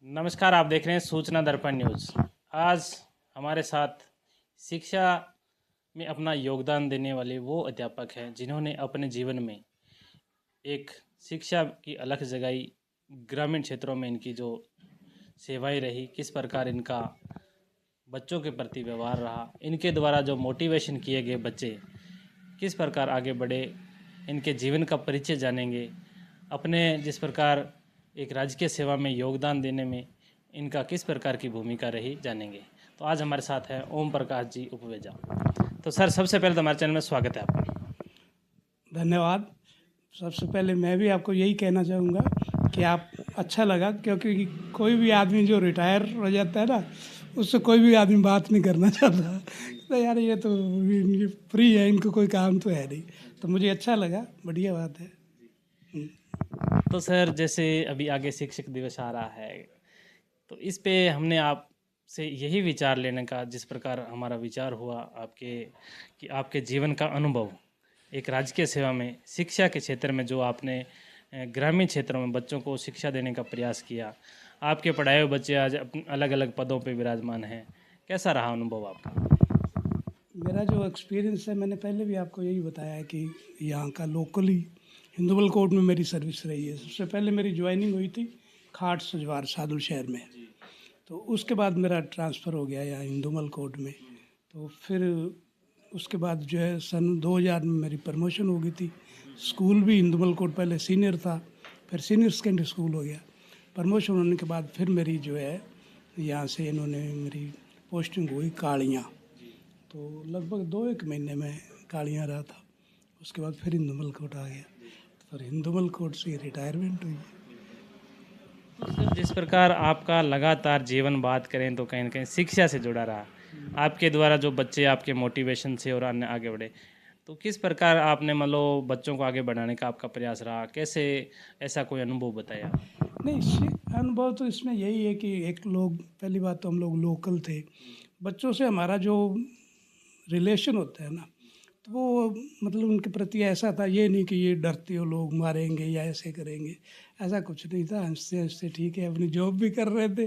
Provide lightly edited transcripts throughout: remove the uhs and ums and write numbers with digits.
नमस्कार, आप देख रहे हैं सूचना दर्पण न्यूज़। आज हमारे साथ शिक्षा में अपना योगदान देने वाले वो अध्यापक हैं जिन्होंने अपने जीवन में एक शिक्षा की अलख जगाई। ग्रामीण क्षेत्रों में इनकी जो सेवाएं रही, किस प्रकार इनका बच्चों के प्रति व्यवहार रहा, इनके द्वारा जो मोटिवेशन किए गए बच्चे किस प्रकार आगे बढ़े, इनके जीवन का परिचय जानेंगे। अपने जिस प्रकार एक राजकीय सेवा में योगदान देने में इनका किस प्रकार की भूमिका रही, जानेंगे। तो आज हमारे साथ हैं ओम प्रकाश जी उपवेजा। तो सर, सबसे पहले तो हमारे चैनल में स्वागत है आपका। धन्यवाद। सबसे पहले मैं भी आपको यही कहना चाहूँगा कि आप अच्छा लगा, क्योंकि कोई भी आदमी जो रिटायर हो जाता है ना, उससे कोई भी आदमी बात नहीं करना चाहता। तो यार ये तो फ्री है, इनको कोई काम तो है नहीं। तो मुझे अच्छा लगा, बढ़िया बात है। तो सर, जैसे अभी आगे शिक्षक दिवस आ रहा है, तो इस पे हमने आपसे यही विचार लेने का, जिस प्रकार हमारा विचार हुआ आपके जीवन का अनुभव एक राजकीय सेवा में शिक्षा के क्षेत्र में जो आपने ग्रामीण क्षेत्रों में बच्चों को शिक्षा देने का प्रयास किया, आपके पढ़ाए हुए बच्चे आज अलग अलग पदों पे विराजमान हैं। कैसा रहा अनुभव आपका? मेरा जो एक्सपीरियंस है, मैंने पहले भी आपको यही बताया है कि यहाँ का लोकली हिंदुवल कोर्ट में मेरी सर्विस रही है। सबसे पहले मेरी ज्वाइनिंग हुई थी खाट सजवार सादुल शहर में, तो उसके बाद मेरा ट्रांसफ़र हो गया यहाँ हिंदुमल कोर्ट में। तो फिर उसके बाद जो है सन 2000 में मेरी प्रमोशन हो गई थी। स्कूल भी हिंदुमल कोर्ट पहले सीनियर था, फिर सीनियर सेकेंडरी स्कूल हो गया। प्रमोशन होने के बाद फिर मेरी जो है यहाँ से इन्होंने मेरी पोस्टिंग हुई कालियाँ। तो लगभग 2-1 महीने में कालियाँ रहा था। उसके बाद फिर हिंदुमल कोर्ट आ गया, तो फिर हिंदुमल कोर्ट से रिटायरमेंट हुई। तो सर, जिस प्रकार आपका लगातार जीवन बात करें तो कहीं ना कहीं शिक्षा से जुड़ा रहा, आपके द्वारा जो बच्चे आपके मोटिवेशन से और अन्य आगे बढ़े, तो किस प्रकार आपने मतलब बच्चों को आगे बढ़ाने का आपका प्रयास रहा, कैसे ऐसा कोई अनुभव बताया? नहीं, अनुभव तो इसमें यही है कि एक लोग, पहली बात तो हम लोग लोकल थे। बच्चों से हमारा जो रिलेशन होता है ना, तो वो मतलब उनके प्रति ऐसा था, ये नहीं कि ये डरते हो लोग मारेंगे या ऐसे करेंगे, ऐसा कुछ नहीं था। हंसते हंसते ठीक है, अपनी जॉब भी कर रहे थे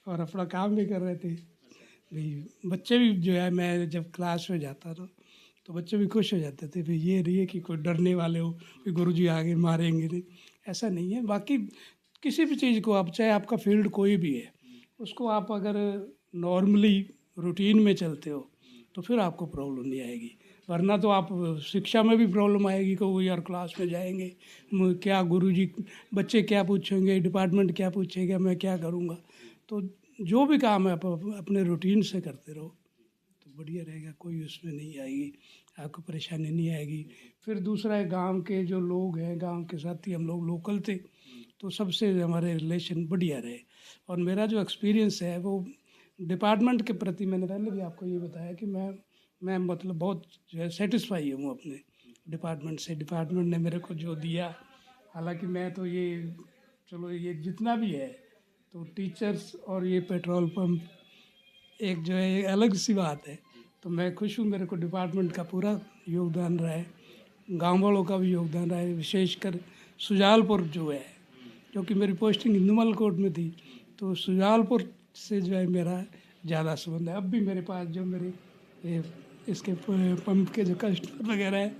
और अपना काम भी कर रहे थे भाई। बच्चे भी जो है, मैं जब क्लास में जाता था तो बच्चे भी खुश हो जाते थे भाई, ये नहीं है कि कोई डरने वाले हो कि गुरुजी आगे मारेंगे, नहीं, ऐसा नहीं है। बाकी किसी भी चीज़ को आप, चाहे आपका फील्ड कोई भी है, उसको आप अगर नॉर्मली रूटीन में चलते हो तो फिर आपको प्रॉब्लम नहीं आएगी। वरना तो आप शिक्षा में भी प्रॉब्लम आएगी कि वो यार क्लास में जाएंगे, क्या गुरुजी, बच्चे क्या पूछेंगे, डिपार्टमेंट क्या पूछेगा, मैं क्या करूँगा। तो जो भी काम है आप अपने रूटीन से करते रहो तो बढ़िया रहेगा, कोई उसमें नहीं आएगी, आपको परेशानी नहीं आएगी। फिर दूसरा है, गांव के जो लोग हैं, गांव के साथ ही हम लोग लोकल थे, तो सबसे हमारे रिलेशन बढ़िया रहे। और मेरा जो एक्सपीरियंस है वो डिपार्टमेंट के प्रति, मैंने पहले भी आपको ये बताया कि मैं मतलब बहुत जो है सेटिस्फाई हूँ अपने डिपार्टमेंट से। डिपार्टमेंट ने मेरे को जो दिया, हालांकि मैं तो ये, चलो ये जितना भी है, तो टीचर्स और ये पेट्रोल पंप एक जो है अलग सी बात है। तो मैं खुश हूँ, मेरे को डिपार्टमेंट का पूरा योगदान रहा है, गाँव वालों का भी योगदान रहा है। विशेषकर सुजालपुर जो है, क्योंकि मेरी पोस्टिंग हिंदुमल कोर्ट में थी, तो सुजालपुर से जो है मेरा ज़्यादा संबंध है। अब भी मेरे पास जो मेरे ये इसके पंप के जो कस्टमर वगैरह है,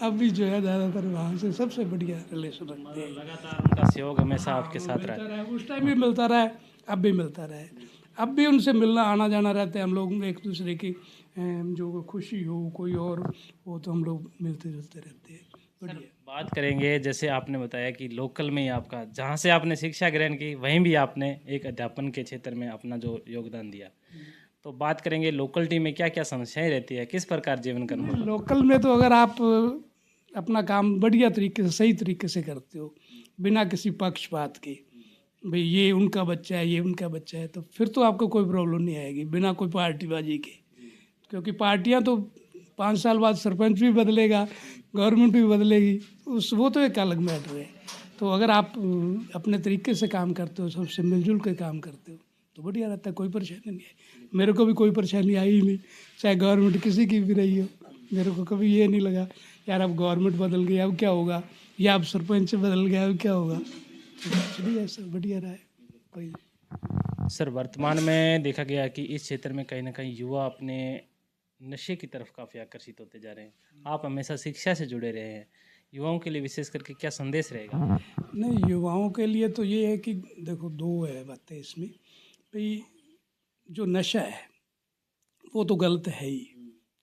अब भी जो है ज़्यादातर वहाँ से सबसे बढ़िया रिलेशन रखते हैं। लगातार उनका सहयोग हमेशा आपके साथ मिलता रहा। रहा है, उस टाइम भी मिलता रहा है, अब भी मिलता रहा है। अब भी उनसे मिलना आना जाना रहता है हम लोग, एक दूसरे की जो खुशी हो कोई और हो तो हम लोग मिलते जुलते रहते हैं, सर, बढ़िया। बात करेंगे, जैसे आपने बताया कि लोकल में ही आपका, जहाँ से आपने शिक्षा ग्रहण की, वहीं भी आपने एक अध्यापन के क्षेत्र में अपना जो योगदान दिया। तो बात करेंगे लोकलिटी में क्या क्या समस्याएं रहती है, किस प्रकार जीवन का अनुभव? लोकल में तो अगर आप अपना काम बढ़िया तरीके से, सही तरीके से करते हो, बिना किसी पक्षपात के, भाई ये उनका बच्चा है, ये उनका बच्चा है, तो फिर तो आपको कोई प्रॉब्लम नहीं आएगी, बिना कोई पार्टीबाजी के। क्योंकि पार्टियां तो 5 साल बाद सरपंच भी बदलेगा, गवर्नमेंट भी बदलेगी, उस वो तो एक अलग मैटर है। तो अगर आप अपने तरीके से काम करते हो, सबसे मिलजुल के काम करते हो, तो बढ़िया रहता है, कोई परेशानी नहीं है। मेरे को भी कोई परेशानी आई ही नहीं, चाहे गवर्नमेंट किसी की भी रही हो। मेरे को कभी ये नहीं लगा यार अब गवर्नमेंट बदल गई अब क्या होगा, या अब सरपंच बदल गया अब क्या होगा। तो चलिए ऐसा बढ़िया रहा है, कोई सर वर्तमान में देखा गया है कि इस क्षेत्र में कहीं न कहीं युवा अपने नशे की तरफ काफ़ी आकर्षित होते जा रहे हैं। आप हमेशा शिक्षा से जुड़े रहे हैं। युवाओं के लिए विशेष करके क्या संदेश रहेगा? नहीं, युवाओं के लिए तो ये है कि देखो 2 है बातें इसमें, भई जो नशा है वो तो गलत है ही।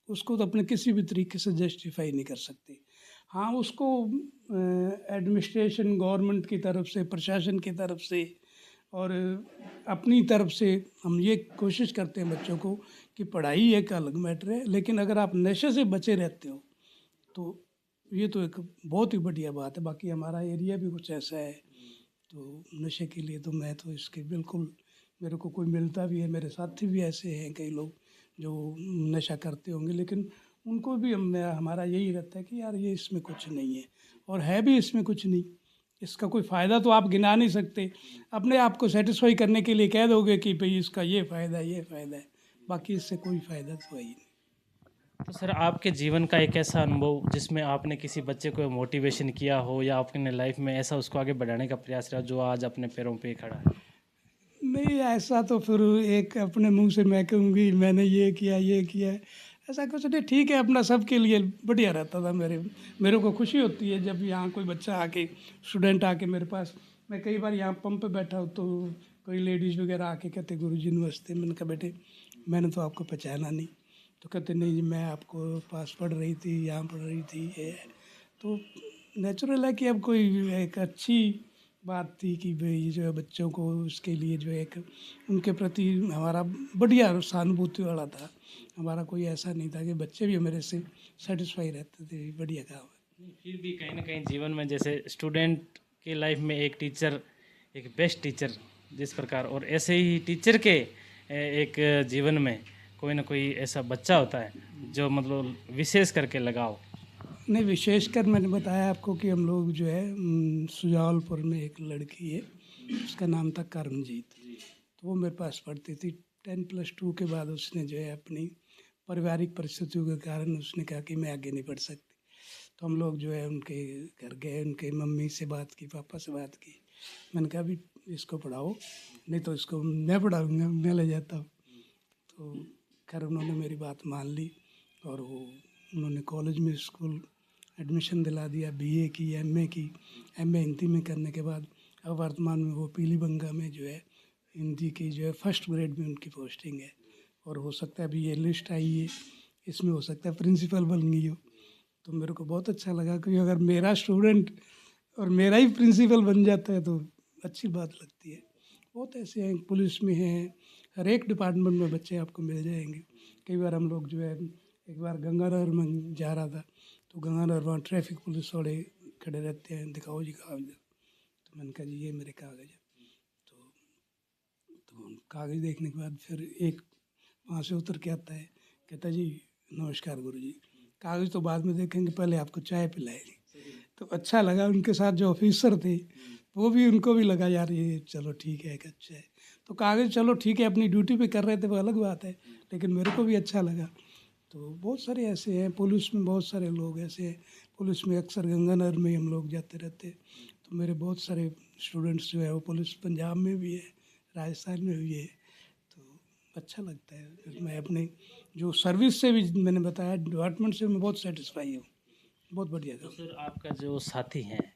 उसको तो अपने किसी भी तरीके से जस्टिफ़ाई नहीं कर सकते। हाँ, उसको एडमिनिस्ट्रेशन गवर्नमेंट की तरफ से, प्रशासन की तरफ से और अपनी तरफ से हम ये कोशिश करते हैं बच्चों को कि पढ़ाई एक अलग मैटर है, लेकिन अगर आप नशे से बचे रहते हो तो ये तो एक बहुत ही बढ़िया बात है। बाकी हमारा एरिया भी कुछ ऐसा है, तो नशे के लिए तो मैं तो इसके बिल्कुल, मेरे को कोई मिलता भी है, मेरे साथी भी ऐसे हैं कई लोग जो नशा करते होंगे, लेकिन उनको भी हमारा यही रहता है कि यार ये इसमें कुछ नहीं है, और है भी इसमें कुछ नहीं। इसका कोई फ़ायदा तो आप गिना नहीं सकते। अपने आप को सेटिस्फाई करने के लिए कह दोगे कि भई इसका ये फ़ायदा है, ये फ़ायदा है, बाकी इससे कोई फ़ायदा तो है ही नहीं। तो सर आपके जीवन का एक ऐसा अनुभव जिसमें आपने किसी बच्चे को मोटिवेशन किया हो या आपने लाइफ में ऐसा उसको आगे बढ़ाने का प्रयास रहा जो आज अपने पैरों पे खड़ा है? नहीं, ऐसा तो फिर एक अपने मुँह से मैं कहूँगी मैंने ये किया है, ऐसा कुछ नहीं। ठीक है, अपना सबके लिए बढ़िया रहता था। मेरे को खुशी होती है जब यहाँ कोई बच्चा आके, स्टूडेंट आके मेरे पास, मैं कई बार यहाँ पंप पे बैठा हूँ तो कोई लेडीज़ वगैरह आके कहते गुरुजी नमस्ते। मैंने कहा बेटे मैंने तो आपको पहचाना नहीं, तो कहते नहीं जी मैं आपको पास पढ़ रही थी, यहाँ पढ़ रही थी, ये है। तो नेचुरल है कि अब कोई एक अच्छी बात थी कि भाई जो है बच्चों को उसके लिए जो है एक उनके प्रति हमारा बढ़िया सहानुभूति वाला था। हमारा कोई ऐसा नहीं था कि बच्चे भी मेरे से सेटिस्फाई रहते थे, बढ़िया काम है। फिर भी कहीं न कहीं जीवन में जैसे स्टूडेंट की लाइफ में एक टीचर, एक बेस्ट टीचर जिस प्रकार और ऐसे ही टीचर के एक जीवन में कोई ना कोई ऐसा बच्चा होता है जो मतलब विशेष करके लगाव। नहीं, विशेषकर मैंने बताया आपको कि हम लोग जो है सुजावलपुर में एक लड़की है, उसका नाम था करमजीत। तो वो मेरे पास पढ़ती थी। 10+2 के बाद उसने जो है अपनी पारिवारिक परिस्थितियों के कारण उसने कहा कि मैं आगे नहीं पढ़ सकती। तो हम लोग जो है उनके घर गए, उनके मम्मी से बात की, पापा से बात की। मैंने कहा अभी इसको पढ़ाओ, नहीं तो इसको मैं पढ़ाऊँगा, मैं ले जाता हूँ। तो खैर उन्होंने मेरी बात मान ली और उन्होंने कॉलेज में स्कूल एडमिशन दिला दिया, बीए की, एमए की। एमए हिंदी में करने के बाद अब वर्तमान में वो पीलीबंगा में जो है हिंदी की जो है फर्स्ट ग्रेड में उनकी पोस्टिंग है, और हो सकता है अभी ये लिस्ट आई है, इसमें हो सकता है प्रिंसिपल बन गई हो। तो मेरे को बहुत अच्छा लगा कि अगर मेरा स्टूडेंट और मेरा ही प्रिंसिपल बन जाता है तो अच्छी बात लगती है। बहुत ऐसे हैं, पुलिस में हैं, हर एक डिपार्टमेंट में बच्चे आपको मिल जाएंगे। कई बार हम लोग जो है, एक बार गंगानगर में जा रहा था तो गंगानगर वहाँ ट्रैफिक पुलिस वाले खड़े रहते हैं, दिखाओ जी कागज। तो मैंने कहा जी ये मेरे कागज है। तो कागज देखने के बाद फिर एक वहाँ से उतर के आता है, कहता जी नमस्कार गुरुजी, कागज तो बाद में देखेंगे, पहले आपको चाय पिलाएंगे। तो अच्छा लगा। उनके साथ जो ऑफिसर थे वो भी, उनको भी लगा यार ये चलो ठीक है, एक अच्छा है। तो कागज चलो ठीक है, अपनी ड्यूटी पे कर रहे थे वो अलग बात है, लेकिन मेरे को भी अच्छा लगा। तो बहुत सारे ऐसे हैं, पुलिस में बहुत सारे लोग ऐसे हैं। पुलिस में अक्सर गंगानगर में हम लोग जाते रहते, तो मेरे बहुत सारे स्टूडेंट्स जो है वो पुलिस पंजाब में भी है, राजस्थान में भी है। तो अच्छा लगता है। फिर मैं अपने जो सर्विस से भी, मैंने बताया डिपार्टमेंट से, मैं बहुत सेटिस्फाई हूँ, बहुत बढ़िया तो था। सर आपका जो साथी हैं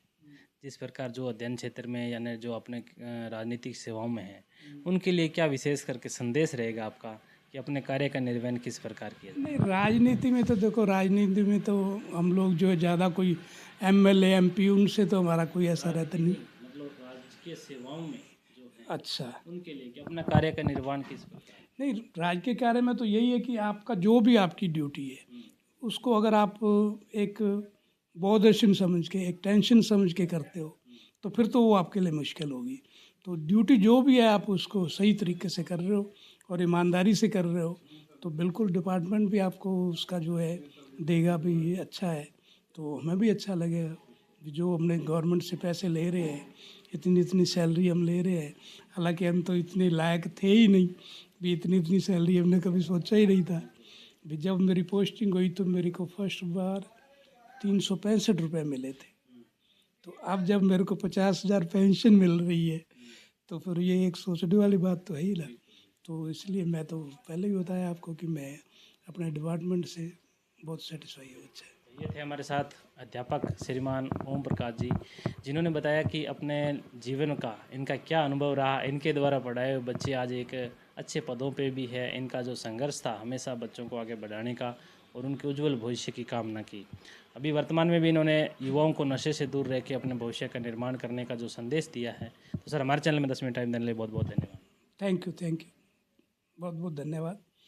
जिस प्रकार जो अध्ययन क्षेत्र में यानी जो अपने राजनीतिक सेवाओं में हैं उनके लिए क्या विशेष करके संदेश रहेगा आपका कि अपने कार्य का निर्वहन किस प्रकार किया जाए? नहीं, राजनीति में तो देखो, राजनीति में तो हम लोग जो है ज़्यादा कोई एमएलए एमपी उनसे तो हमारा कोई ऐसा रहता नहीं। मतलब राजकीय सेवाओं में जो है अच्छा, उनके लिए कि अपना कार्य का निर्वहन किस प्रकार? नहीं, राज्य के कार्य में तो यही है कि आपका जो भी आपकी ड्यूटी है उसको अगर आप एक बॉदर्शन समझ के, एक टेंशन समझ के करते हो तो फिर तो वो आपके लिए मुश्किल होगी। तो ड्यूटी जो भी है आप उसको सही तरीके से कर रहे हो और ईमानदारी से कर रहे हो तो बिल्कुल डिपार्टमेंट भी आपको उसका जो है देगा भी, ये अच्छा है तो हमें भी अच्छा लगेगा। जो हमने गवर्नमेंट से पैसे ले रहे हैं, इतनी इतनी सैलरी हम ले रहे हैं, हालांकि हम तो इतने लायक थे ही नहीं भी, इतनी इतनी सैलरी हमने कभी सोचा ही नहीं था भी। जब मेरी पोस्टिंग हुई तो मेरे को फर्स्ट बार 365 रुपये मिले थे। तो अब जब मेरे को 50,000 पेंशन मिल रही है तो फिर ये एक सोचने वाली बात तो है ही ना। तो इसलिए मैं तो पहले ही बताया आपको कि मैं अपने डिपार्टमेंट से बहुत सेटिस्फाई हूँ। अच्छा, ये थे हमारे साथ अध्यापक श्रीमान ओम प्रकाश जी, जिन्होंने बताया कि अपने जीवन का इनका क्या अनुभव रहा। इनके द्वारा पढ़ाए हुए बच्चे आज एक अच्छे पदों पे भी है। इनका जो संघर्ष था हमेशा बच्चों को आगे बढ़ाने का और उनके उज्जवल भविष्य की कामना की। अभी वर्तमान में भी इन्होंने युवाओं को नशे से दूर रह के अपने भविष्य का निर्माण करने का जो संदेश दिया है। तो सर, हमारे चैनल में 10 मिनट टाइम देने के लिए बहुत बहुत धन्यवाद। थैंक यू, बहुत बहुत धन्यवाद।